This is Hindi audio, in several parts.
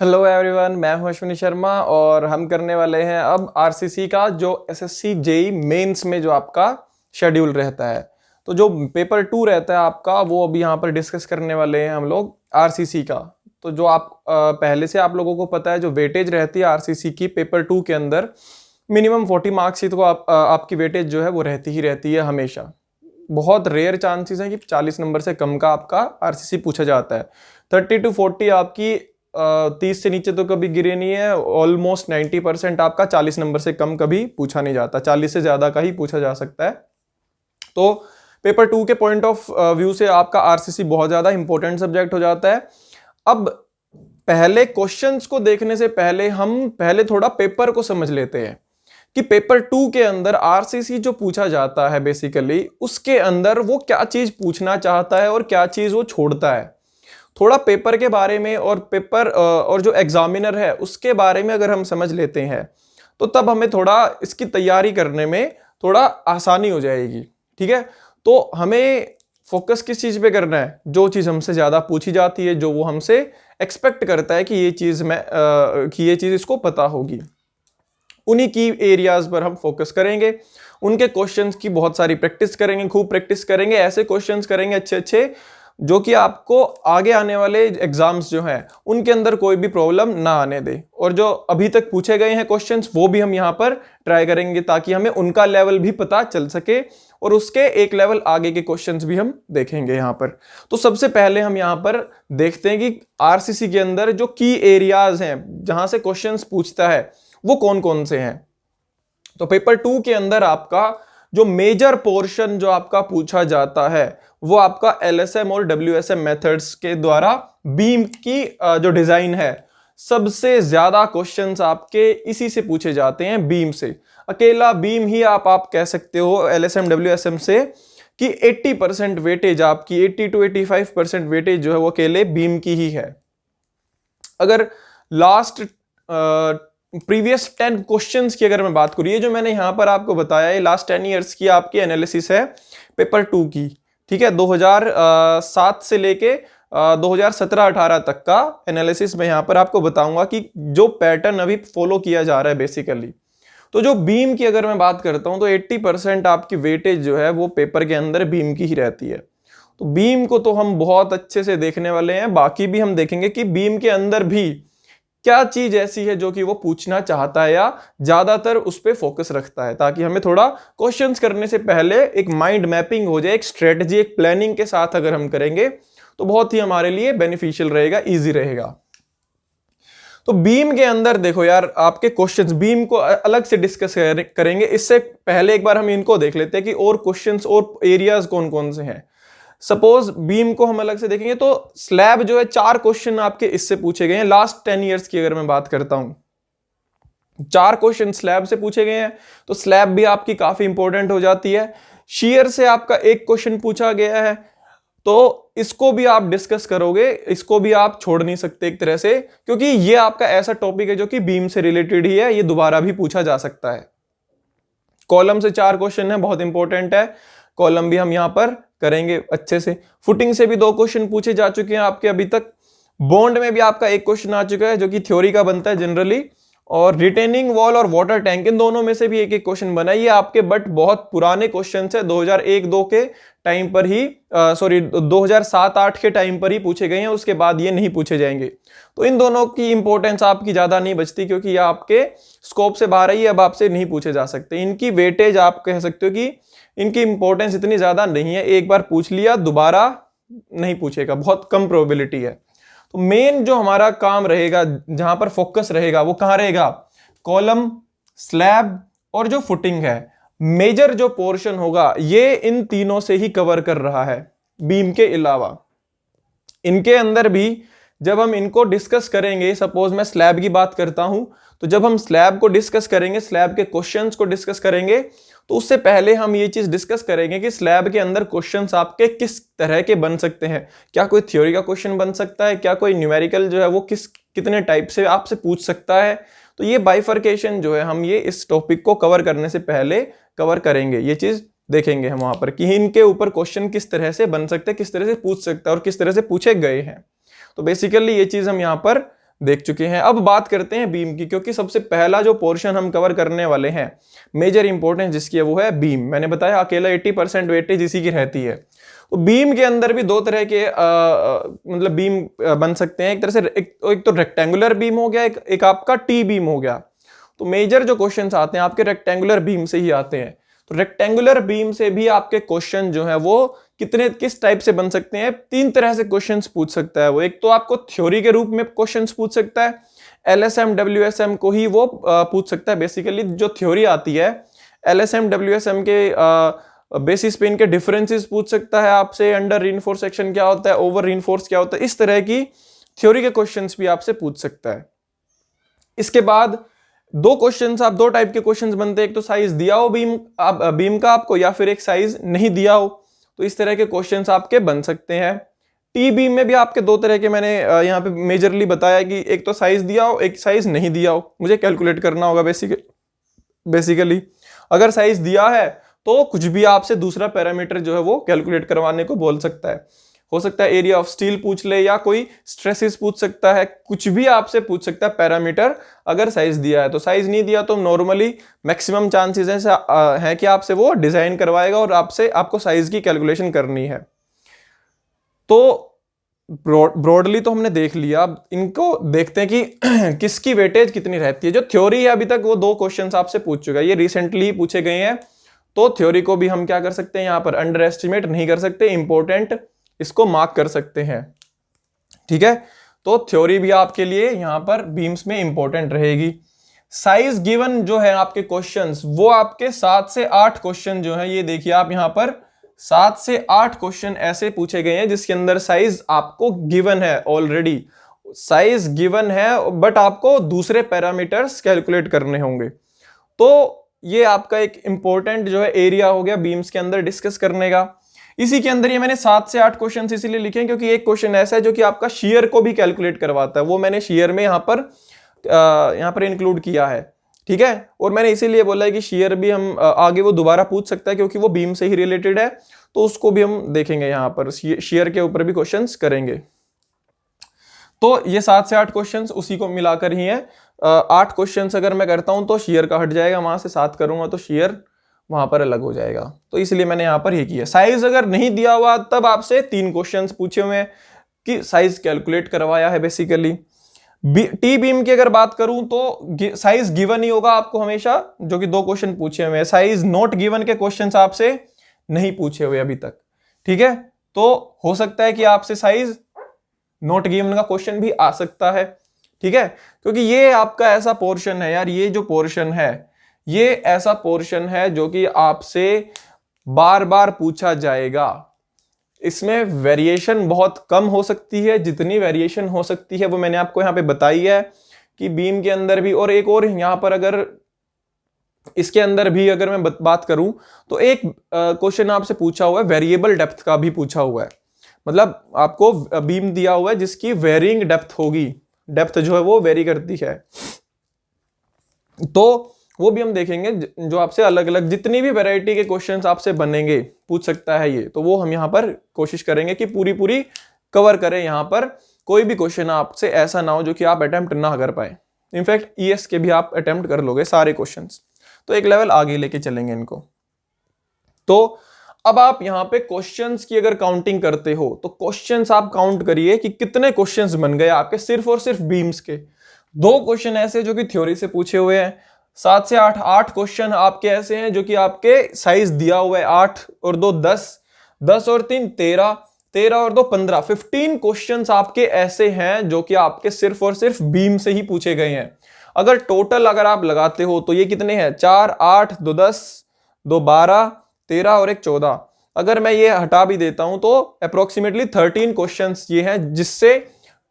हेलो एवरीवन, मैं हूं अश्विनी शर्मा और हम करने वाले हैं अब आरसीसी का जो एसएससी जेई मेंस में जो आपका शेड्यूल रहता है। तो जो पेपर 2 रहता है आपका, वो अभी यहाँ पर डिस्कस करने वाले हैं हम लोग आरसीसी का। तो जो आप पहले से आप लोगों को पता है, जो वेटेज रहती है आरसीसी की पेपर 2 के अंदर, मिनिमम 40 मार्क्स ही तो आपकी वेटेज जो है वो रहती है हमेशा। बहुत रेयर चांसेस हैं कि 40 नंबर से कम का आपका आरसीसी पूछा जाता है। 30 to 40 आपकी 30 से नीचे तो कभी गिरे नहीं है। ऑलमोस्ट 90% आपका 40 नंबर से कम कभी पूछा नहीं जाता, 40 से ज्यादा का ही पूछा जा सकता है। तो पेपर 2 के पॉइंट ऑफ व्यू से आपका आरसीसी बहुत ज्यादा इंपॉर्टेंट सब्जेक्ट हो जाता है। अब पहले क्वेश्चंस को देखने से पहले हम पहले थोड़ा पेपर को समझ लेते हैं कि पेपर 2 के अंदर आरसीसी जो पूछा जाता है, बेसिकली उसके अंदर वो क्या चीज पूछना चाहता है और क्या चीज वो छोड़ता है। थोड़ा पेपर के बारे में और पेपर और जो एग्जामिनर है उसके बारे में अगर हम समझ लेते हैं तो तब हमें थोड़ा इसकी तैयारी करने में थोड़ा आसानी हो जाएगी। ठीक है, तो हमें फोकस किस चीज पे करना है? जो चीज हमसे ज्यादा पूछी जाती है, जो वो हमसे एक्सपेक्ट करता है कि ये चीज इसको पता होगी, उन्हीं की एरियाज पर हम फोकस करेंगे। उनके क्वेश्चंस की बहुत सारी प्रैक्टिस करेंगे, खूब प्रैक्टिस करेंगे, ऐसे क्वेश्चंस करेंगे अच्छे अच्छे जो कि आपको आगे आने वाले एग्जाम्स जो हैं उनके अंदर कोई भी प्रॉब्लम ना आने दे। और जो अभी तक पूछे गए हैं क्वेश्चंस वो भी हम यहाँ पर ट्राई करेंगे ताकि हमें उनका लेवल भी पता चल सके और उसके एक लेवल आगे के क्वेश्चंस भी हम देखेंगे यहाँ पर। तो सबसे पहले हम यहाँ पर देखते हैं कि आरसीसी के अंदर जो की एरियाज हैं जहां से क्वेश्चंस पूछता है वो कौन कौन से हैं। तो पेपर 2 के अंदर आपका जो मेजर पोर्शन जो आपका पूछा जाता है वो आपका एलएसएम और डब्ल्यूएसएम मेथड्स के द्वारा बीम की जो डिजाइन है, सबसे ज्यादा क्वेश्चंस आपके इसी से पूछे जाते हैं, बीम से। अकेला बीम ही आप कह सकते हो एलएसएम डब्ल्यूएसएम से कि 80% वेटेज आपकी 80 to 85% वेटेज जो है वो अकेले बीम की ही है। अगर लास्ट प्रीवियस 10 क्वेश्चंस की अगर मैं बात करूँ, ये जो मैंने यहां पर आपको बताया है लास्ट 10 ईयर्स की आपकी एनालिसिस है पेपर 2 की। ठीक है, 2007 से लेके 2017-18 तक का एनालिसिस मैं यहां पर आपको बताऊंगा कि जो पैटर्न अभी फॉलो किया जा रहा है बेसिकली। तो जो बीम की अगर मैं बात करता हूं तो 80% आपकी वेटेज जो है वो पेपर के अंदर बीम की ही रहती है। तो बीम को तो हम बहुत अच्छे से देखने वाले हैं, बाकी भी हम देखेंगे कि बीम के अंदर भी क्या चीज ऐसी है जो कि वो पूछना चाहता है या ज्यादातर उस पर फोकस रखता है, ताकि हमें थोड़ा क्वेश्चंस करने से पहले एक माइंड मैपिंग हो जाए, एक स्ट्रेटजी, एक प्लानिंग के साथ अगर हम करेंगे तो बहुत ही हमारे लिए बेनिफिशियल रहेगा, इजी रहेगा। तो बीम के अंदर देखो यार, आपके क्वेश्चंस बीम को अलग से डिस्कस करेंगे, इससे पहले एक बार हम इनको देख लेते हैं कि और क्वेश्चंस और एरियाज कौन कौन से हैं। सपोज बीम को हम अलग से देखेंगे तो स्लैब जो है 4 क्वेश्चन आपके इससे पूछे गए हैं। लास्ट 10 ईयर्स की अगर मैं बात करता हूं, 4 क्वेश्चन स्लैब से पूछे गए हैं, तो स्लैब भी आपकी काफी इंपॉर्टेंट हो जाती है। शेयर से आपका एक क्वेश्चन पूछा गया है, तो इसको भी आप डिस्कस करोगे, इसको भी आप छोड़ नहीं सकते एक तरह से, क्योंकि ये आपका ऐसा टॉपिक है जो कि बीम से रिलेटेड ही है, ये दोबारा भी पूछा जा सकता है। कॉलम से 4 क्वेश्चन है, बहुत इंपॉर्टेंट है, कॉलम भी हम यहां पर करेंगे अच्छे से। फुटिंग से भी 2 क्वेश्चन पूछे जा चुके हैं आपके अभी तक। बॉन्ड में भी आपका एक क्वेश्चन आ चुका है जो कि थ्योरी का बनता है जनरली, और रिटेनिंग वॉल और वाटर टैंक, इन दोनों में से भी एक एक क्वेश्चन बना है। ये आपके बट बहुत पुराने क्वेश्चन है, 2001-2 के टाइम पर ही 2007-8 के टाइम पर ही पूछे गए हैं, उसके बाद ये नहीं पूछे जाएंगे। तो इन दोनों की इंपॉर्टेंस आपकी ज्यादा नहीं बचती, क्योंकि ये आपके स्कोप से बाहर ही अब आपसे नहीं पूछे जा सकते। इनकी वेटेज आप कह सकते हो कि इनकी इंपॉर्टेंस इतनी ज्यादा नहीं है, एक बार पूछ लिया दोबारा नहीं पूछेगा, बहुत कम प्रोबेबिलिटी है। तो मेन जो हमारा काम रहेगा, जहां पर फोकस रहेगा, वो कहां रहेगा? कॉलम, स्लैब और जो फुटिंग है। मेजर जो पोर्शन होगा ये इन तीनों से ही कवर कर रहा है, बीम के अलावा। इनके अंदर भी जब हम इनको डिस्कस करेंगे, सपोज मैं स्लैब की बात करता हूं, तो जब हम स्लैब को डिस्कस करेंगे, स्लैब के क्वेश्चंस को डिस्कस करेंगे, तो उससे पहले हम ये चीज डिस्कस करेंगे कि स्लैब के अंदर क्वेश्चंस आपके किस तरह के बन सकते हैं। क्या कोई थ्योरी का क्वेश्चन बन सकता है, क्या कोई न्यूमेरिकल जो है वो कितने टाइप से आपसे पूछ सकता है। तो ये बाइफर्केशन जो है हम ये इस टॉपिक को कवर करने से पहले कवर करेंगे, ये चीज देखेंगे हम वहां पर कि इनके ऊपर क्वेश्चन किस तरह से बन सकते हैं, किस तरह से पूछ सकता है और किस तरह से पूछे गए हैं। तो बेसिकली ये चीज हम यहाँ पर देख चुके हैं। अब बात करते हैं बीम की, क्योंकि सबसे पहला जो पोर्शन हम कवर करने वाले हैं, मेजर इंपॉर्टेंस जिसकी है वो है बीम। मैंने बताया अकेला 80% वेटेज इसी की रहती है। तो बीम के अंदर भी दो तरह के मतलब बीम बन सकते हैं। एक तरह से एक तो रेक्टेंगुलर बीम हो गया, एक आपका टी बीम हो गया। तो मेजर जो क्वेश्चंस आते हैं आपके रेक्टेंगुलर बीम से ही आते हैं। तो रेक्टेंगुलर बीम से भी आपके क्वेश्चन जो है वो किस टाइप से बन सकते हैं, 3 तरह से क्वेश्चंस पूछ सकता है वो। एक तो आपको थ्योरी के रूप में क्वेश्चंस पूछ सकता है, एलएसएम डब्ल्यूएसएम को ही वो पूछ सकता है। बेसिकली जो थ्योरी आती है एलएसएम डब्ल्यूएसएम के बेसिस पे इनके डिफरेंसेस पूछ सकता है आपसे, अंडर रीइंफोर्स सेक्शन क्या होता है, ओवर रीइंफोर्स क्या होता है, इस तरह की थ्योरी के क्वेश्चंस भी आपसे पूछ सकता है। इसके बाद दो टाइप के क्वेश्चंस बनते हैं, एक तो साइज दिया हो बीम का आपको, या फिर एक साइज नहीं दिया हो। तो इस तरह के क्वेश्चंस आपके बन सकते हैं। टी बीम में भी आपके 2 तरह के मैंने यहाँ पे मेजरली बताया कि एक तो साइज दिया हो, एक साइज नहीं दिया हो। मुझे कैलकुलेट करना होगा बेसिकली अगर साइज दिया है तो कुछ भी आपसे दूसरा पैरामीटर जो है वो कैलकुलेट करवाने को बोल सकता है। हो सकता है एरिया ऑफ स्टील पूछ ले, या कोई स्ट्रेसेस पूछ सकता है, कुछ भी आपसे पूछ सकता है पैरामीटर अगर साइज दिया है। तो साइज नहीं दिया तो नॉर्मली मैक्सिमम चांसेस है कि आपसे वो डिजाइन करवाएगा और आपको साइज की कैलकुलेशन करनी है। तो ब्रॉडली तो हमने देख लिया, अब इनको देखते हैं कि किसकी वेटेज कितनी रहती है। जो थ्योरी है अभी तक वो 2 क्वेश्चंस आपसे पूछ चुका है, ये रिसेंटली ही पूछे गए हैं। तो थ्योरी को भी हम क्या कर सकते हैं, यहां पर अंडर एस्टिमेट नहीं कर सकते, इंपॉर्टेंट इसको मार्क कर सकते हैं। ठीक है, तो थ्योरी भी आपके लिए यहां पर बीम्स में इंपॉर्टेंट रहेगी। साइज गिवन जो है आपके क्वेश्चंस, वो आपके 7 से 8 क्वेश्चन जो है, ये देखिए आप यहां पर 7 से 8 क्वेश्चन ऐसे पूछे गए हैं जिसके अंदर साइज आपको गिवन है, ऑलरेडी साइज गिवन है, बट आपको दूसरे पैरामीटर्स कैलकुलेट करने होंगे। तो ये आपका एक इंपॉर्टेंट जो है एरिया हो गया बीम्स के अंदर डिस्कस करने का। इसी के अंदर ये मैंने 7 से 8 क्वेश्चन इसीलिए लिखे हैं क्योंकि एक क्वेश्चन ऐसा है जो कि आपका शेयर को भी कैलकुलेट करवाता है, वो मैंने शेयर में यहाँ पर इंक्लूड किया है। ठीक है, और मैंने इसीलिए बोला है कि शेयर भी हम आगे वो दोबारा पूछ सकता है क्योंकि वो बीम से ही रिलेटेड है, तो उसको भी हम देखेंगे, यहाँ पर शेयर के ऊपर भी क्वेश्चंस करेंगे। तो ये 7 से 8 क्वेश्चंस उसी को मिलाकर ही है। 8 क्वेश्चंस अगर मैं करता हूं तो शेयर का हट जाएगा, वहां से 7 करूंगा तो शेयर वहां पर अलग हो जाएगा। तो इसलिए मैंने यहां पर ये किया। साइज अगर नहीं दिया हुआ तब आपसे 3 क्वेश्चंस पूछे हुए हैं कि साइज कैलकुलेट करवाया है बेसिकली। टी बीम की अगर बात करूं तो साइज गिवन ही होगा आपको हमेशा, जो कि 2 क्वेश्चन पूछे हुए हैं। साइज नॉट गिवन के क्वेश्चंस आपसे नहीं पूछे हुए अभी तक। ठीक है, तो हो सकता है कि आपसे साइज नॉट गिवन का क्वेश्चन भी आ सकता है। ठीक है, क्योंकि ये आपका ऐसा पोर्शन है यार, ये जो पोर्शन है ये ऐसा पोर्शन है जो कि आपसे बार बार पूछा जाएगा। इसमें वेरिएशन बहुत कम हो सकती है, जितनी वेरिएशन हो सकती है वो मैंने आपको यहां पे बताई है कि बीम के अंदर भी। और एक और यहां पर अगर इसके अंदर भी अगर मैं बात करूं तो एक क्वेश्चन आपसे पूछा हुआ है वेरिएबल डेप्थ का भी पूछा हुआ है। मतलब आपको बीम दिया हुआ है जिसकी वेरिंग डेप्थ होगी, डेप्थ जो है वो वेरी करती है, तो वो भी हम देखेंगे। जो आपसे अलग अलग जितनी भी वैरायटी के क्वेश्चंस आपसे बनेंगे पूछ सकता है ये, तो वो हम यहाँ पर कोशिश करेंगे कि पूरी कवर करें। यहाँ पर कोई भी क्वेश्चन आपसे ऐसा ना हो जो कि आप अटेम्प्ट ना कर पाए। इनफैक्ट ईएस के भी आप अटेम्प्ट कर लोगे सारे क्वेश्चंस, तो एक लेवल आगे लेके चलेंगे इनको। तो अब आप यहां पे क्वेश्चंस की अगर काउंटिंग करते हो तो क्वेश्चंस आप काउंट करिए कि कितने क्वेश्चंस बन गए आपके सिर्फ और सिर्फ बीम्स के। 2 क्वेश्चन ऐसे जो कि थ्योरी से पूछे हुए हैं, 7 से 8 क्वेश्चन आपके ऐसे हैं जो कि आपके साइज दिया हुआ है 8 और 2 10, 10 और 3 13, 13 और 2 15, 15 क्वेश्चंस आपके ऐसे हैं जो कि आपके सिर्फ और सिर्फ बीम से ही पूछे गए हैं। अगर टोटल अगर आप लगाते हो तो ये कितने हैं, 4 8 2 10 2 12 13 और 1 14। अगर मैं ये हटा भी देता हूं तो अप्रोक्सीमेटली 13 क्वेश्चंस ये हैं जिससे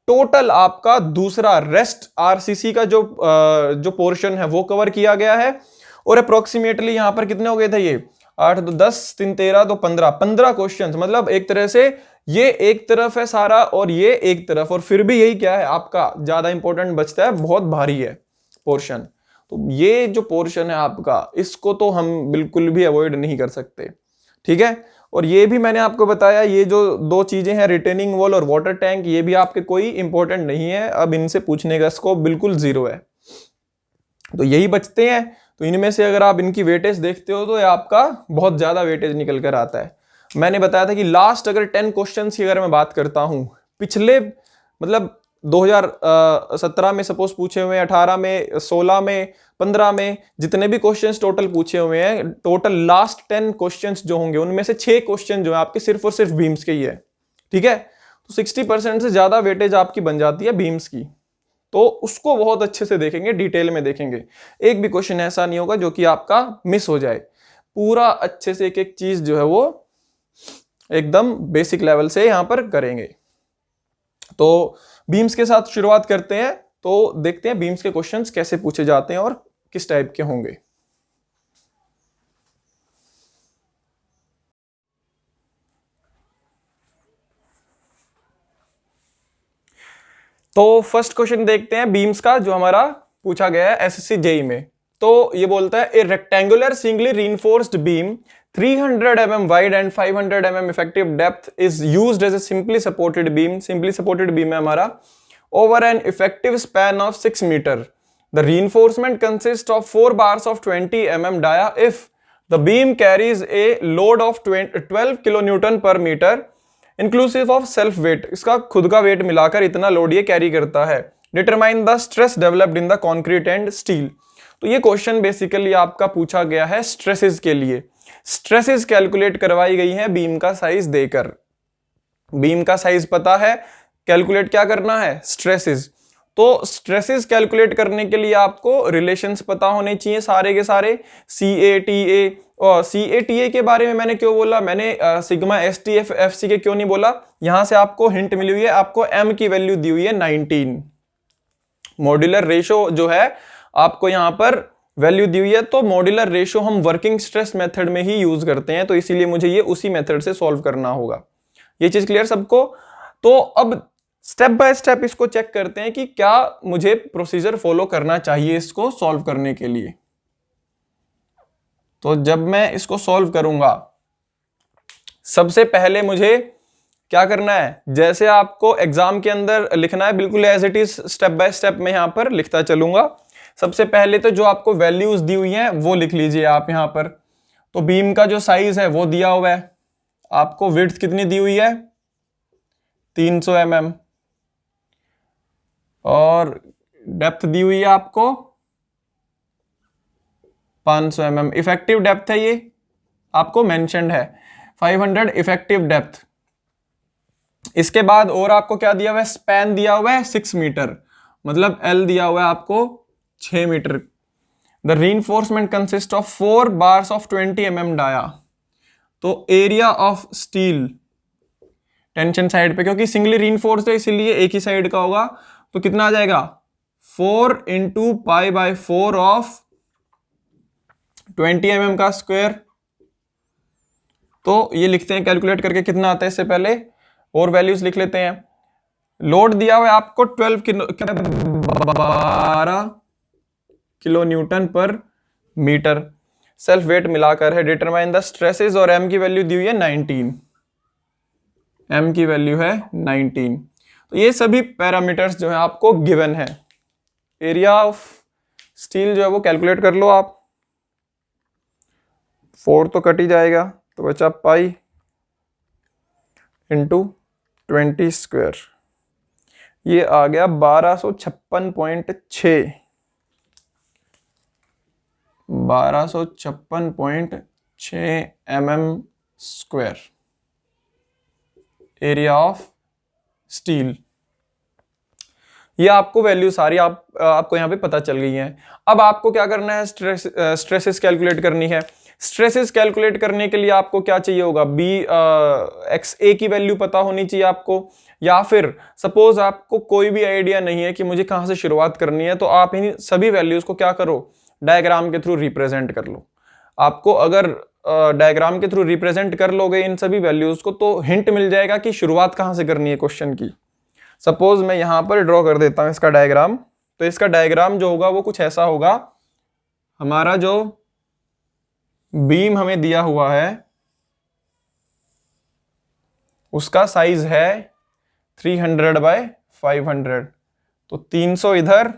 टोटल आपका दूसरा रेस्ट आरसीसी का जो पोर्शन है वो कवर किया गया है। और अप्रोक्सीमेटली यहां पर कितने हो गए थे, ये 8 2 10 3 13 2 15 क्वेश्चंस। मतलब एक तरह से ये एक तरफ है सारा और ये एक तरफ, और फिर भी यही क्या है आपका ज्यादा इंपॉर्टेंट बचता है, बहुत भारी है पोर्शन। तो ये जो पोर्शन है आपका, इसको तो हम बिल्कुल भी अवॉइड नहीं कर सकते। ठीक है, और ये भी मैंने आपको बताया, ये जो दो चीजें हैं रिटेनिंग वॉल और वाटर टैंक, ये भी आपके कोई इंपॉर्टेंट नहीं है, अब इनसे पूछने का स्कोप बिल्कुल जीरो है। तो यही बचते हैं। तो इनमें से अगर आप इनकी वेटेज देखते हो तो ये आपका बहुत ज्यादा वेटेज निकल कर आता है। मैंने बताया था कि लास्ट अगर 10 क्वेश्चंस की अगर मैं बात करता हूं, पिछले मतलब 2017 में सपोज पूछे हुए हैं, 18 में, 16 में, 15 में, जितने भी क्वेश्चंस टोटल पूछे हुए हैं, टोटल लास्ट 10 क्वेश्चंस जो होंगे उनमें से 6 क्वेश्चन जो है आपके सिर्फ और सिर्फ बीम्स के ही है। ठीक है, तो 60% से ज्यादा वेटेज आपकी बन जाती है बीम्स की। तो उसको बहुत अच्छे से देखेंगे, डिटेल में देखेंगे, एक भी क्वेश्चन ऐसा नहीं होगा जो कि आपका मिस हो जाए। पूरा अच्छे से एक एक चीज जो है वो एकदम बेसिक लेवल से यहां पर करेंगे। तो बीम्स के साथ शुरुआत करते हैं, तो देखते हैं बीम्स के क्वेश्चंस कैसे पूछे जाते हैं और किस टाइप के होंगे। तो फर्स्ट क्वेश्चन देखते हैं बीम्स का जो हमारा पूछा गया है एसएससी जेई में। तो ये बोलता है a rectangular singly reinforced beam 300 mm wide and 500 mm effective depth is used as a simply supported beam. Simply supported beam है हमारा over an effective span of 6 metre. The reinforcement consist of 4 bars of 20 mm dia if the beam carries a load of 12 kilonewton per meter inclusive of self weight. इसका खुद का वेट मिलाकर इतना लोड ये कैरी करता है। Determine the stress developed in the concrete and steel. तो ये क्वेश्चन बेसिकली आपका पूछा गया है स्ट्रेसेस के लिए। स्ट्रेसेस कैलकुलेट करवाई गई है बीम का साइज देकर। बीम का साइज पता है, कैलकुलेट क्या करना है, स्ट्रेसेस। तो स्ट्रेसेस कैलकुलेट करने के लिए आपको रिलेशंस पता होने चाहिए सारे के सारे। CATA और CATA के बारे में मैंने क्यों बोला, मैंने सिग्मा STF FC के क्यों नहीं बोला, यहां से आपको हिंट मिली हुई है, आपको M की वैल्यू दी हुई है 19। मॉड्यूलर रेशो जो है आपको यहां पर वैल्यू दी हुई है, तो मॉड्यूलर रेशो हम वर्किंग स्ट्रेस मेथड में ही यूज करते हैं, तो इसीलिए मुझे ये उसी मेथड से सॉल्व करना होगा। ये चीज क्लियर सबको। तो अब स्टेप बाय स्टेप इसको चेक करते हैं कि क्या मुझे प्रोसीजर फॉलो करना चाहिए इसको सॉल्व करने के लिए। तो जब मैं इसको सॉल्व करूंगा, सबसे पहले मुझे क्या करना है, जैसे आपको एग्जाम के अंदर लिखना है बिल्कुल as it is, step by step मैं यहां पर लिखता चलूंगा। सबसे पहले तो जो आपको वैल्यूज दी हुई हैं वो लिख लीजिए आप यहां पर। तो बीम का जो साइज है वो दिया हुआ है आपको, विड्थ कितनी दी हुई है 300 mm और डेप्थ दी हुई है आपको 500 mm। इफेक्टिव डेप्थ है ये आपको मेंशन्ड है 500 इफेक्टिव डेप्थ। इसके बाद और आपको क्या दिया हुआ है, स्पैन दिया हुआ है 6 मीटर, मतलब L दिया हुआ है आपको 6 metre. The reinforcement consist of 4 bars of 20 mm dia. तो area of steel tension side पे, क्योंकि सिंगली रीइंफोर्स्ड है इसीलिए एक ही साइड का होगा, तो कितना आ जाएगा 4 × π/4 ऑफ 20 mm का स्क्वायर। तो ये लिखते हैं कैलकुलेट करके कितना आता है, इससे पहले और वैल्यूज लिख लेते हैं। लोड दिया हुआ है आपको 12 किलो न्यूटन पर मीटर, सेल्फ वेट मिलाकर है। डिटरमाइन द स्ट्रेसेस और M की वैल्यू दी हुई है 19। M की वैल्यू है 19। तो ये सभी पैरामीटर्स जो है आपको गिवन है। एरिया ऑफ स्टील जो है वो कैलकुलेट कर लो आप, 4 तो कट ही जाएगा, तो बचा पाई इंटू 20 स्क्वायर, ये आ गया 1256.6 mm square area of steel. ये आपको वैल्यू सारी आपको यहां पे पता चल गई है। अब आपको क्या करना है, स्ट्रेसेस कैलकुलेट करनी है। स्ट्रेसेस कैलकुलेट करने के लिए आपको क्या चाहिए होगा, XA की वैल्यू पता होनी चाहिए आपको, या फिर सपोज आपको कोई भी आइडिया नहीं है कि मुझे कहां से शुरुआत करनी है, तो आप इन सभी वैल्यूज को क्या करो, डायग्राम के थ्रू रिप्रेजेंट कर लो। आपको अगर डायग्राम के थ्रू रिप्रेजेंट कर लोगे इन सभी वैल्यूज को, तो हिंट मिल जाएगा कि शुरुआत कहां से करनी है क्वेश्चन की। सपोज मैं यहां पर ड्रॉ कर देता हूं इसका डायग्राम, तो इसका डायग्राम जो होगा वो कुछ ऐसा होगा। हमारा जो बीम हमें दिया हुआ है उसका साइज है 300/500, तो 300 इधर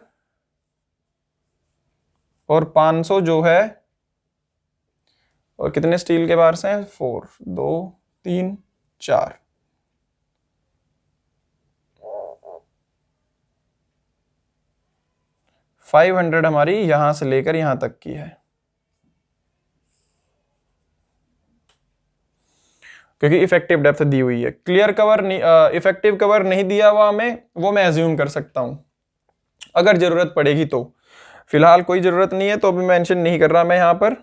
और 500 जो है, और कितने स्टील के बार्स हैं, 4, 2, 3, 4। फाइव 500 हमारी यहां से लेकर यहां तक की है, क्योंकि इफेक्टिव डेप्थ दी हुई है। क्लियर कवर नहीं, इफेक्टिव कवर नहीं दिया हुआ हमें, वो मैं एज्यूम कर सकता हूं अगर जरूरत पड़ेगी तो। फिलहाल कोई जरूरत नहीं है तो अभी मेंशन नहीं कर रहा मैं यहां पर।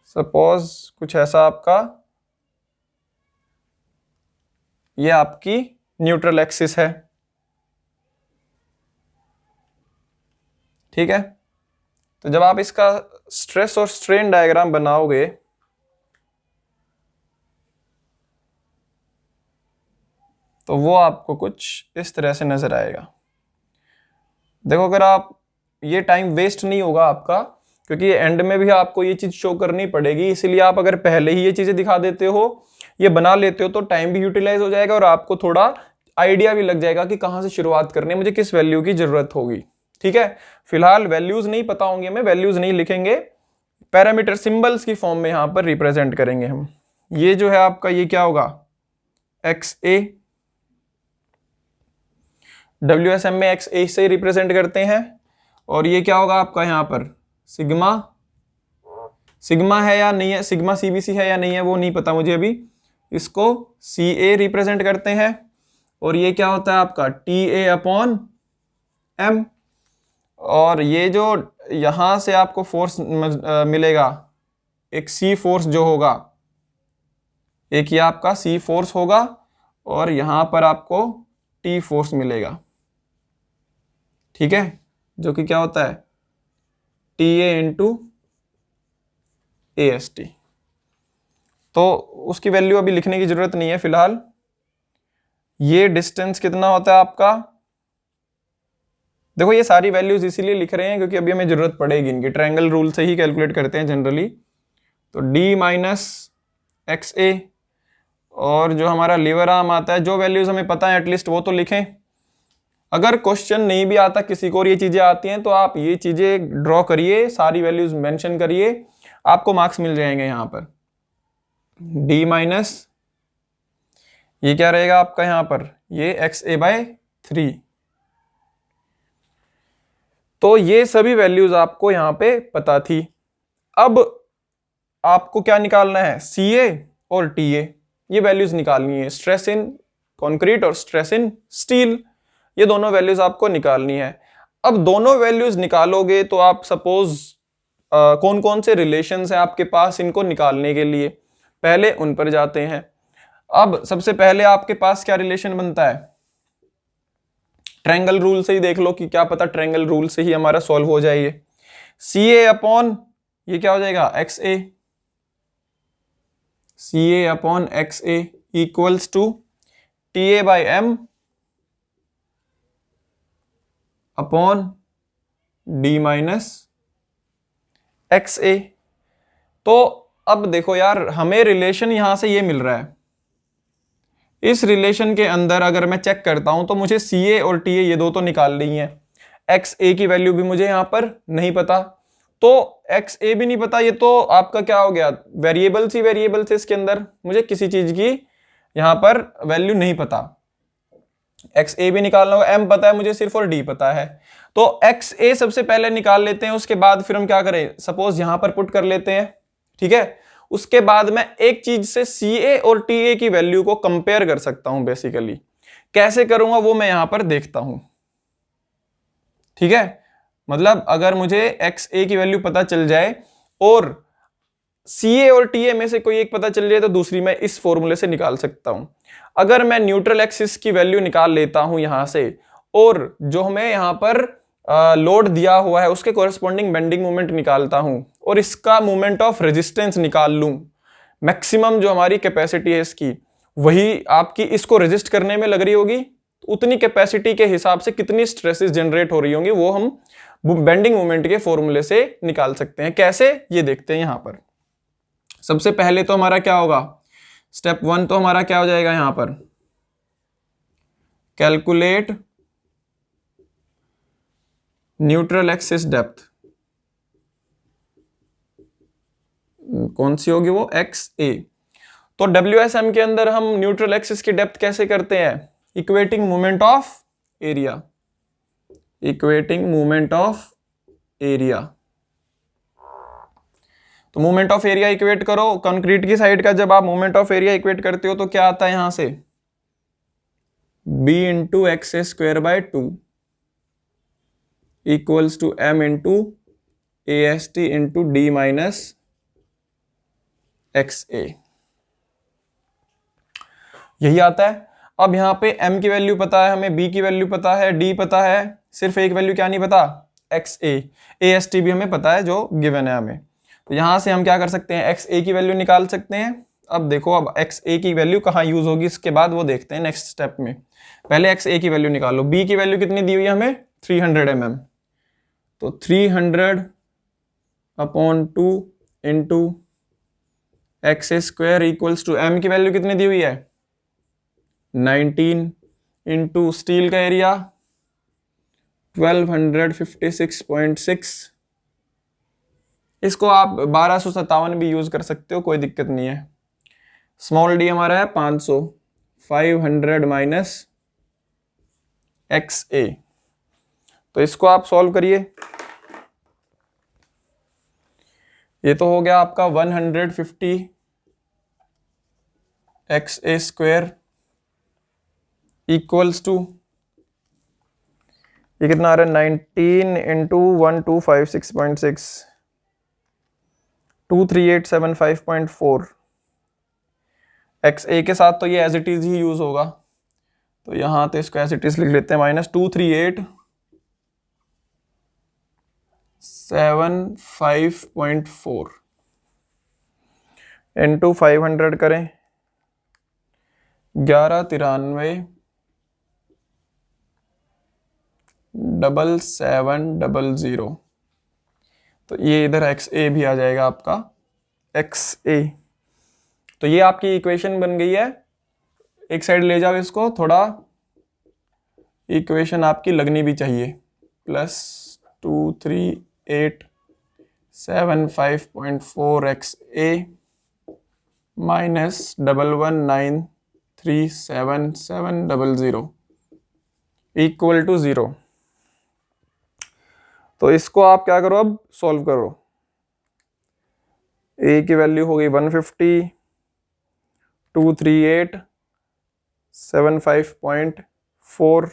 सपोज कुछ ऐसा आपका, ये आपकी न्यूट्रल एक्सिस है, ठीक है। तो जब आप इसका स्ट्रेस और स्ट्रेन डायग्राम बनाओगे तो वो आपको कुछ इस तरह से नजर आएगा। देखो, अगर आप, ये टाइम वेस्ट नहीं होगा आपका, क्योंकि एंड में भी आपको ये चीज शो करनी पड़ेगी, इसीलिए आप अगर पहले ही ये चीजें दिखा देते हो, ये बना लेते हो, तो टाइम भी यूटिलाइज हो जाएगा और आपको थोड़ा आइडिया भी लग जाएगा कि कहां से शुरुआत करनी है, मुझे किस वैल्यू की जरूरत होगी, ठीक है। फिलहाल वैल्यूज नहीं पता होंगे, मैं वैल्यूज नहीं लिखेंगे, पैरामीटर सिंबल्स की फॉर्म में यहां पर रिप्रेजेंट करेंगे हम। ये जो है आपका, ये क्या होगा, XA, WSM में XA से रिप्रेजेंट करते हैं, और ये क्या होगा आपका यहां पर, सिग्मा। सिग्मा है या नहीं है, सिग्मा CBC है या नहीं है वो नहीं पता मुझे अभी, इसको CA रिप्रेजेंट करते हैं। और ये क्या होता है आपका TA/M, और ये जो यहां से आपको फोर्स मिलेगा, एक C फोर्स जो होगा, एक ये आपका C फोर्स होगा, और यहां पर आपको T फोर्स मिलेगा, ठीक है, जो कि क्या होता है TA/AST। तो उसकी वैल्यू अभी लिखने की जरूरत नहीं है फिलहाल। ये डिस्टेंस कितना होता है आपका, देखो ये सारी वैल्यूज इसीलिए लिख रहे हैं क्योंकि अभी हमें जरूरत पड़ेगी इनकी, ट्रायंगल रूल से ही कैलकुलेट करते हैं जनरली। तो D-XA, और जो हमारा लीवर आर्म आता है, जो वैल्यूज हमें पता है एटलीस्ट वो तो लिखें। अगर क्वेश्चन नहीं भी आता किसी को और ये चीजें आती हैं तो आप ये चीजें ड्रॉ करिए, सारी वैल्यूज मेंशन करिए, आपको मार्क्स मिल जाएंगे यहां पर। D-, ये क्या रहेगा आपका यहां पर, ये XA/3। तो ये सभी वैल्यूज आपको यहां पे पता थी। अब आपको क्या निकालना है, CA और TA, ये वैल्यूज निकालनी है, स्ट्रेस इन कंक्रीट और स्ट्रेस इन स्टील, ये दोनों वैल्यूज आपको निकालनी है। अब दोनों वैल्यूज निकालोगे तो आप सपोज कौन कौन से रिलेशंस हैं आपके पास इनको निकालने के लिए, पहले उन पर जाते हैं। अब सबसे पहले आपके पास क्या रिलेशन बनता है, ट्रायंगल रूल से ही देख लो कि क्या पता ट्रायंगल रूल से ही हमारा सॉल्व हो जाए ये। CA/ ये क्या हो जाएगा, XA, CA/XA equals to TA/M upon D-XA। तो अब देखो यार, हमें रिलेशन यहां से ये मिल रहा है, इस रिलेशन के अंदर अगर मैं चेक करता हूं तो मुझे CA और TA ये दो तो निकाल रही हैं, XA की वैल्यू भी मुझे यहां पर नहीं पता, तो XA भी नहीं पता, ये तो आपका क्या हो गया, वेरिएबल्स ही वेरिएबल्स है इसके अंदर, मुझे किसी चीज की यहां पर वैल्यू नहीं पता। XA भी निकालना होगा, M पता है मुझे सिर्फ और D पता है, तो XA सबसे पहले निकाल लेते हैं, उसके बाद फिर हम क्या करें, सपोज यहां पर पुट कर लेते हैं, ठीक है। उसके बाद मैं एक चीज से CA और TA की वैल्यू को कंपेयर कर सकता हूं, बेसिकली कैसे करूंगा वो मैं यहां पर देखता हूं, ठीक है। मतलब अगर मुझे XA की वैल्यू पता चल जाए और CA और TA में से कोई एक पता चल जाए तो दूसरी मैं इस फॉर्मूले से निकाल सकता हूं। अगर मैं न्यूट्रल एक्सिस की वैल्यू निकाल लेता हूं यहां से, और जो हमें यहां पर लोड दिया हुआ है उसके कोरेस्पॉन्डिंग बेंडिंग मोमेंट निकालता हूं, और इसका मोमेंट ऑफ रेजिस्टेंस निकाल लूं, मैक्सिमम जो हमारी कैपेसिटी है इसकी, वही आपकी इसको रेजिस्ट करने में लग रही होगी, उतनी कैपेसिटी के हिसाब से कितनी स्ट्रेसेस जनरेट हो रही होंगी वो हम बेंडिंग मोमेंट के फॉर्मूले से निकाल सकते हैं। कैसे, ये देखते हैं यहां पर। सबसे पहले तो हमारा क्या होगा, स्टेप 1 तो हमारा क्या हो जाएगा यहां पर, कैलकुलेट न्यूट्रल एक्सिस डेप्थ, कौन सी होगी वो, एक्स ए। तो WSM के अंदर हम न्यूट्रल एक्सिस की डेप्थ कैसे करते हैं, equating moment of area, equating moment of area. तो मोमेंट ऑफ एरिया इक्वेट करो, कंक्रीट की साइड का जब आप मोमेंट ऑफ एरिया इक्वेट करते हो तो क्या आता है यहां से, B into x a square by 2 equals to M into AST into D minus XA, यही आता है। अब यहां पे M की वैल्यू पता है हमें, B की वैल्यू पता है, D पता है, सिर्फ एक वैल्यू क्या नहीं पता, XA। AST भी हमें पता है जो गिवन है हमें। तो यहां से हम क्या कर सकते हैं, XA की वैल्यू निकाल सकते हैं। अब देखो अब XA की वैल्यू कहाँ यूज होगी इसके बाद वो देखते हैं नेक्स्ट स्टेप में। पहले XA की वैल्यू निकालो। B की वैल्यू कितनी दी हुई है हमें, 300 mm। तो 300 upon 2 into x square equals to M की वैल्यू कितनी दी हुई है, 19 इंटू स्टील का एरिया 1256.6। इसको आप 1257 भी यूज कर सकते हो, कोई दिक्कत नहीं है। स्मॉल डी हमारा है 500, 500 माइनस एक्स ए। तो इसको आप सॉल्व करिए। ये तो हो गया आपका 150 x a square equals to, ये कितना आ रहा है, 19 इंटू 1256.6 23875.4। एक्स ए के साथ तो ये एज इट इज ही यूज होगा, तो यहां तो इसको एज इट इज लिख लेते हैं, माइनस 23875.4 इंटू 500 करें 1193,7700। तो ये इधर एक्स ए भी आ जाएगा आपका, एक्स ए। तो ये आपकी इक्वेशन बन गई है। एक साइड ले जाओ इसको, थोड़ा इक्वेशन आपकी लगनी भी चाहिए, plus 23875.4 x a minus 1193,7700 equal to 0। तो इसको आप क्या करो, अब सॉल्व करो। ए की वैल्यू हो गई 150, 23875.4,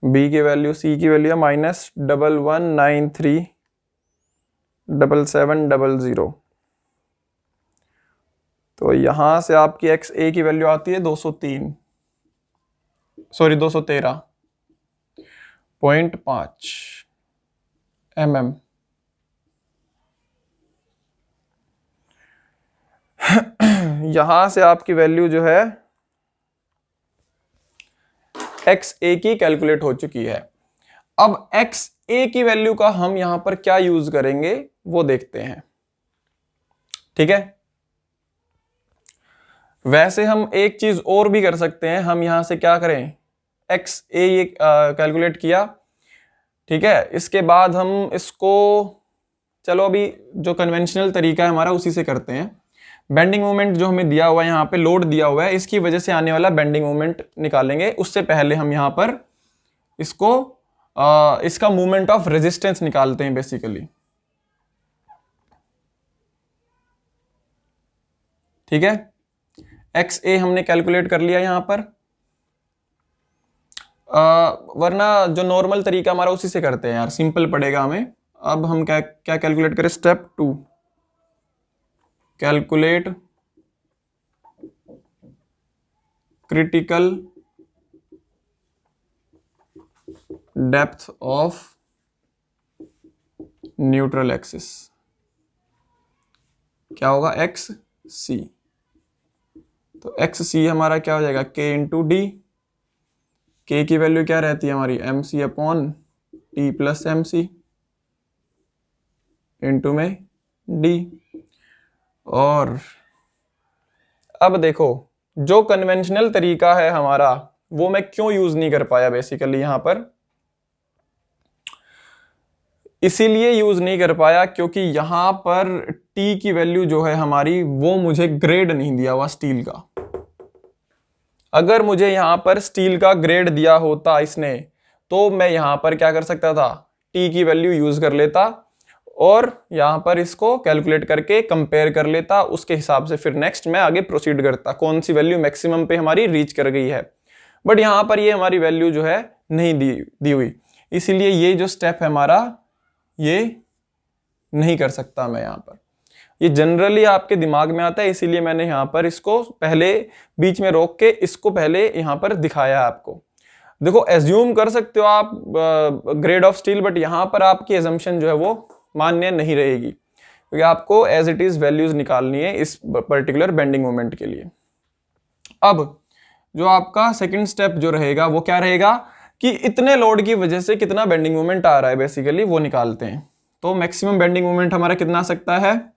बी की वैल्यू, सी की वैल्यू है माइनस 1193,7700। तो यहां से आपकी एक्स ए की वैल्यू आती है 213, सॉरी 213.5 mm। यहां से आपकी वैल्यू जो है एक्स ए की कैलकुलेट हो चुकी है। अब एक्स ए की वैल्यू का हम यहां पर क्या यूज करेंगे वो देखते हैं, ठीक है। वैसे हम एक चीज और भी कर सकते हैं, हम यहां से क्या करें, एक्स ए ये कैलकुलेट किया, ठीक है। इसके बाद हम इसको, चलो अभी जो कन्वेंशनल तरीका है हमारा उसी से करते हैं। बेंडिंग मोमेंट जो हमें दिया हुआ है, यहाँ पे लोड दिया हुआ है, इसकी वजह से आने वाला बेंडिंग मोमेंट निकालेंगे। उससे पहले हम यहाँ पर इसको इसका मोमेंट ऑफ रेजिस्टेंस निकालते हैं बेसिकली, ठीक है। एक्स ए हमने कैलकुलेट कर लिया यहाँ पर, वरना जो नॉर्मल तरीका हमारा उसी से करते हैं यार, सिंपल पड़ेगा हमें। अब हम क्या क्या कैलकुलेट करें, step 2, calculate critical depth of neutral axis. क्या होगा, एक्स सी। तो एक्स सी हमारा क्या हो जाएगा, के इंटू डी। के की वैल्यू क्या रहती है हमारी, M C upon T plus M C into में डी। और अब देखो, जो कन्वेंशनल तरीका है हमारा वो मैं क्यों यूज नहीं कर पाया बेसिकली यहां पर, इसीलिए यूज नहीं कर पाया क्योंकि यहां पर टी की वैल्यू जो है हमारी वो मुझे ग्रेड नहीं दिया हुआ स्टील का। अगर मुझे यहां पर स्टील का ग्रेड दिया होता इसने तो मैं यहां पर क्या कर सकता था, टी की वैल्यू यूज कर लेता और यहां पर इसको कैलकुलेट करके कंपेयर कर लेता, उसके हिसाब से फिर नेक्स्ट मैं आगे प्रोसीड करता कौन सी वैल्यू मैक्सिमम पे हमारी रीच कर गई है। बट यहां पर ये हमारी वैल्यू जो है नहीं दी हुई, इसीलिए ये जो स्टेप है हमारा ये नहीं कर सकता मैं यहां पर। ये जनरली आपके दिमाग में आता है, इसीलिए मैंने यहां पर इसको पहले बीच में रोक के इसको पहले यहां पर दिखाया आपको। देखो एज्यूम कर सकते हो आप ग्रेड ऑफ स्टील, बट यहां पर आपकी एजम्पशन जो है वो मान्य नहीं रहेगी क्योंकि आपको एज इट इज वैल्यूज निकालनी है इस पर्टिकुलर बेंडिंग मोमेंट के लिए। अब जो आपका सेकंड स्टेप जो रहेगा वो क्या रहेगा कि इतने लोड की वजह से कितना बेंडिंग मोमेंट आ रहा है बेसिकली वो निकालते हैं। तो मैक्सिमम बेंडिंग मोमेंट हमारा कितना आ सकता है,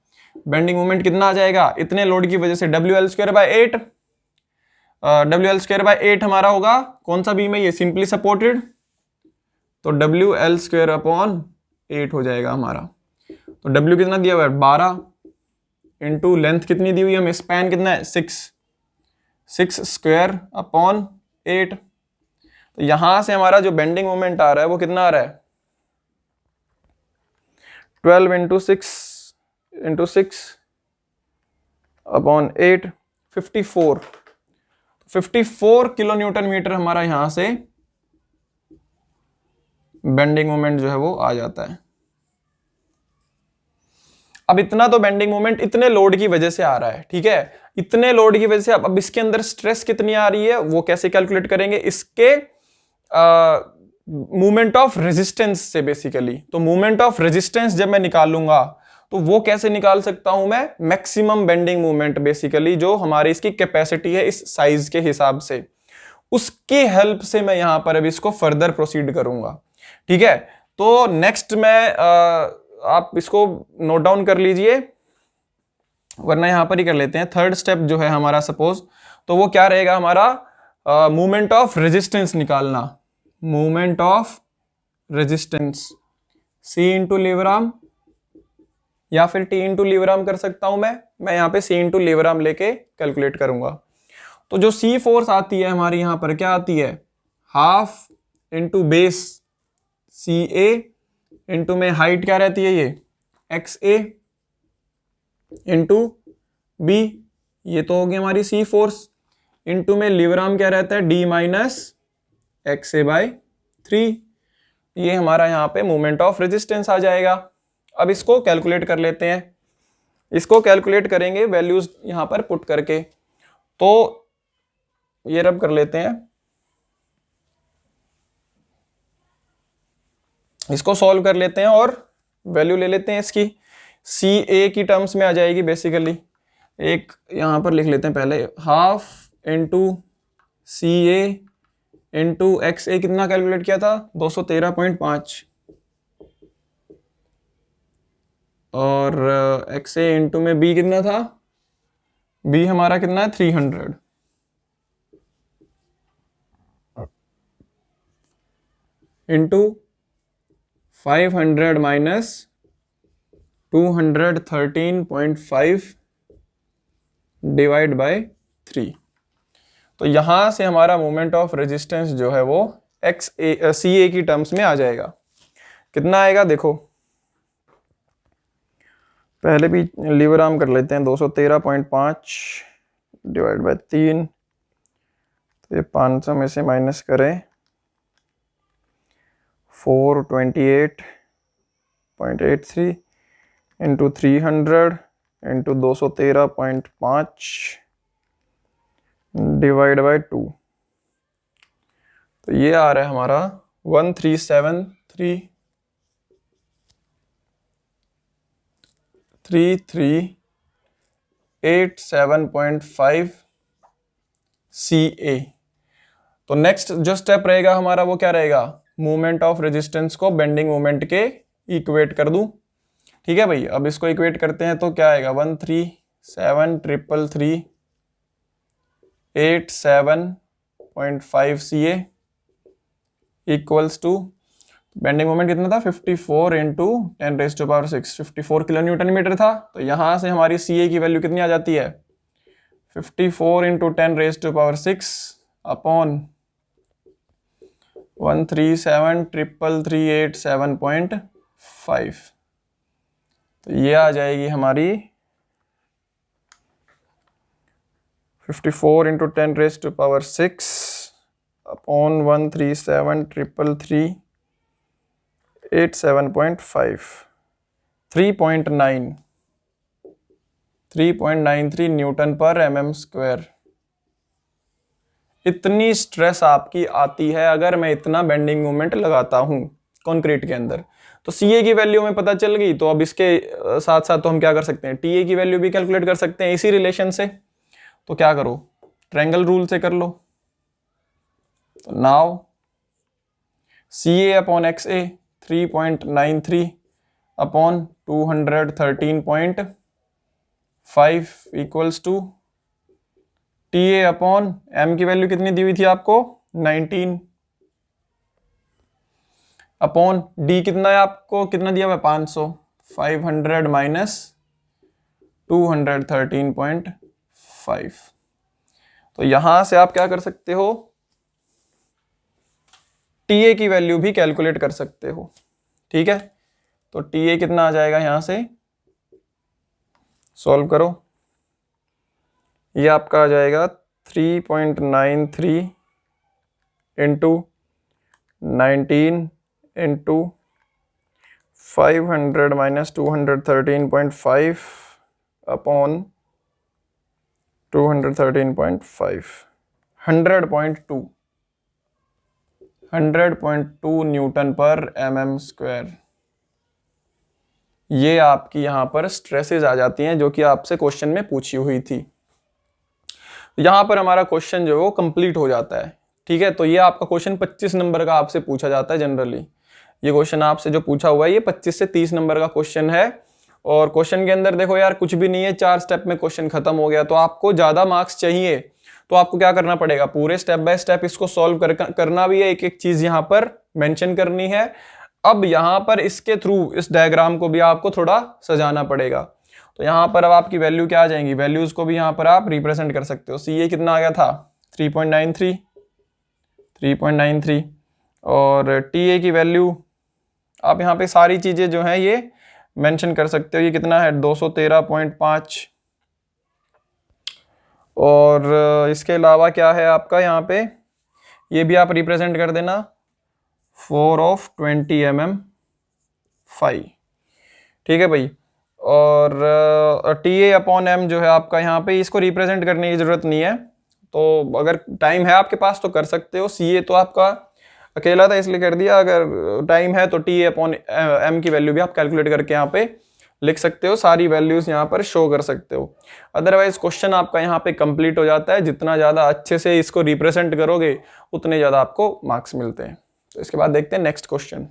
बेंडिंग मोमेंट कितना आ जाएगा इतने लोड की वजह से WL²/8, WL²/8 हमारा होगा कौन सा बीम है ये, सिंपली सपोर्टेड, तो WL²/8 हो जाएगा हमारा। तो W कितना दिया हुआ है 12 इंटू लेंथ कितनी दी हुई है हमें, स्पैन कितना है 6/8। तो यहां से हमारा जो बेंडिंग मोमेंट आ रहा है वो कितना आ रहा है 12 इंटू 6/8 54 किलो न्यूटन मीटर हमारा यहां से बेंडिंग मोमेंट जो है वो आ जाता है। अब इतना तो बेंडिंग मोमेंट इतने लोड की वजह से आ रहा है, ठीक है, इतने लोड की वजह से। अब इसके अंदर स्ट्रेस कितनी आ रही है वो कैसे कैलकुलेट करेंगे, इसके मूवमेंट ऑफ रेजिस्टेंस से बेसिकली। तो मूवमेंट ऑफ रेजिस्टेंस जब मैं निकालूंगा तो वो कैसे निकाल सकता हूं मैं, मैक्सिमम बेंडिंग मूवमेंट बेसिकली जो हमारी इसकी कैपेसिटी है इस साइज के हिसाब से, उसकी हेल्प से मैं यहां पर अब इसको फर्दर प्रोसीड करूंगा। ठीक है, तो नेक्स्ट मैं आप इसको नोट डाउन कर लीजिए वरना यहां पर ही कर लेते हैं। थर्ड स्टेप जो है हमारा सपोज, तो वो क्या रहेगा हमारा मूवमेंट ऑफ रेजिस्टेंस निकालना। Movement of resistance C into lever arm या फिर T इंटू लीवर आर्म कर सकता हूं मैं यहां पे C इंटू लीवर आर्म लेके कैलकुलेट करूंगा। तो जो C फोर्स आती है हमारी यहां पर क्या आती है, half into base CA into में हाइट क्या रहती है ये XA इंटू B, ये तो होगी हमारी C फोर्स, इंटू में लीवर आर्म क्या रहता है D माइनस XA/3, ये हमारा यहाँ पे मूवमेंट ऑफ रेजिस्टेंस आ जाएगा। अब इसको कैलकुलेट कर लेते हैं, इसको कैलकुलेट करेंगे वैल्यूज यहां पर पुट करके। तो ये रब कर लेते हैं, इसको सॉल्व कर लेते हैं और वैल्यू ले लेते हैं इसकी। CA की टर्म्स में आ जाएगी बेसिकली, एक यहां पर लिख लेते हैं पहले, half into CA into XA कितना कैलकुलेट किया था 213.5 और XA इंटू में B कितना था, B हमारा कितना है 300 इंटू 500 माइनस 213.5 डिवाइड बाय 3। तो यहां से हमारा मोमेंट ऑफ रेजिस्टेंस जो है वो CA की टर्म्स में आ जाएगा। कितना आएगा देखो, पहले भी लीवर आर्म कर लेते हैं, 213.5 डिवाइड बाय 3, तो ये 500 में से माइनस करें 428.83 इंटू 300 इंटू 213.5 डिवाइड बाय 2, तो ये आ रहा है हमारा 1387.5 CA। तो नेक्स्ट जो स्टेप रहेगा हमारा वो क्या रहेगा, मूवमेंट ऑफ रेजिस्टेंस को बेंडिंग मोमेंट के इक्वेट कर दूं। ठीक है भाई, अब इसको इक्वेट करते हैं तो क्या आएगा 1387 73338 CA equals to bending moment कितना था 54 इंटू 10⁻⁶, 54 किलो न्यूटन मीटर था। तो यहाँ से हमारी CA की वैल्यू कितनी आ जाती है 54 इंटू 10⁻⁶ अपॉन 1373338.7.5। तो ये आ जाएगी हमारी 54 इंटू 10⁻⁶ अपॉन 1373338.7.5 3.93 न्यूटन पर mm²। इतनी स्ट्रेस आपकी आती है अगर मैं इतना बेंडिंग मोमेंट लगाता हूं कंक्रीट के अंदर। तो CA की वैल्यू में पता चल गई, तो अब इसके साथ साथ तो हम क्या कर सकते हैं, TA की वैल्यू भी कैलकुलेट कर सकते हैं इसी रिलेशन से। तो क्या करो, ट्रायंगल रूल से कर लो। तो now CA upon XA 3.93 upon 213.5 equals to TA upon M की वैल्यू कितनी दी हुई थी आपको 19 अपॉन D कितना है आपको, कितना दिया हुआ है 500, 500 माइनस 213.5। तो यहां से आप क्या कर सकते हो, TA की वैल्यू भी कैलकुलेट कर सकते हो। ठीक है, तो TA कितना आ जाएगा, यहां से सॉल्व करो। ये आपका आ जाएगा 3.93 into 19 into 500 minus 213.5 upon 213.5 100.2 Newton पर mm²। ये आपकी यहाँ पर स्ट्रेसेस आ जाती हैं जो कि आपसे क्वेश्चन में पूछी हुई थी। यहाँ पर हमारा क्वेश्चन जो है वो कंप्लीट हो जाता है। ठीक है, तो ये आपका क्वेश्चन 25 नंबर का आपसे पूछा जाता है जनरली। ये क्वेश्चन आपसे जो पूछा हुआ है ये 25 से 30 नंबर का क्वेश्चन है। और क्वेश्चन के अंदर देखो यार कुछ भी नहीं है, 4 स्टेप में क्वेश्चन खत्म हो गया। तो आपको ज्यादा मार्क्स चाहिए तो आपको क्या करना पड़ेगा, पूरे स्टेप बाय स्टेप इसको सॉल्व करना भी है, एक एक चीज यहाँ पर मेंशन करनी है। अब यहाँ पर इसके थ्रू इस डायग्राम को भी आपको थोड़ा सजाना पड़ेगा। तो यहाँ पर अब आपकी वैल्यू क्या आ जाएंगी, वैल्यूज को भी यहाँ पर आप रिप्रेजेंट कर सकते हो। CA कितना आ गया था 3.93 और TA की वैल्यू आप यहाँ पे सारी चीजें जो हैं ये मेंशन कर सकते हो। ये कितना है 213.5 और इसके अलावा क्या है आपका यहाँ पे, ये भी आप रिप्रेजेंट कर देना 4 of 20 mm 5। ठीक है भाई, और TA अपॉन M जो है आपका यहाँ पे, इसको रिप्रेजेंट करने की जरूरत नहीं है। तो अगर टाइम है आपके पास तो कर सकते हो। CA तो आपका अकेला था इसलिए कर दिया, अगर टाइम है तो TA अपॉन M की वैल्यू भी आप कैलकुलेट करके यहाँ पे लिख सकते हो, सारी वैल्यूज यहाँ पर शो कर सकते हो। अदरवाइज क्वेश्चन आपका यहाँ पे कंप्लीट हो जाता है। जितना ज़्यादा अच्छे से इसको रिप्रेजेंट करोगे उतने ज़्यादा आपको मार्क्स मिलते हैं। तो इसके बाद देखते हैं नेक्स्ट क्वेश्चन।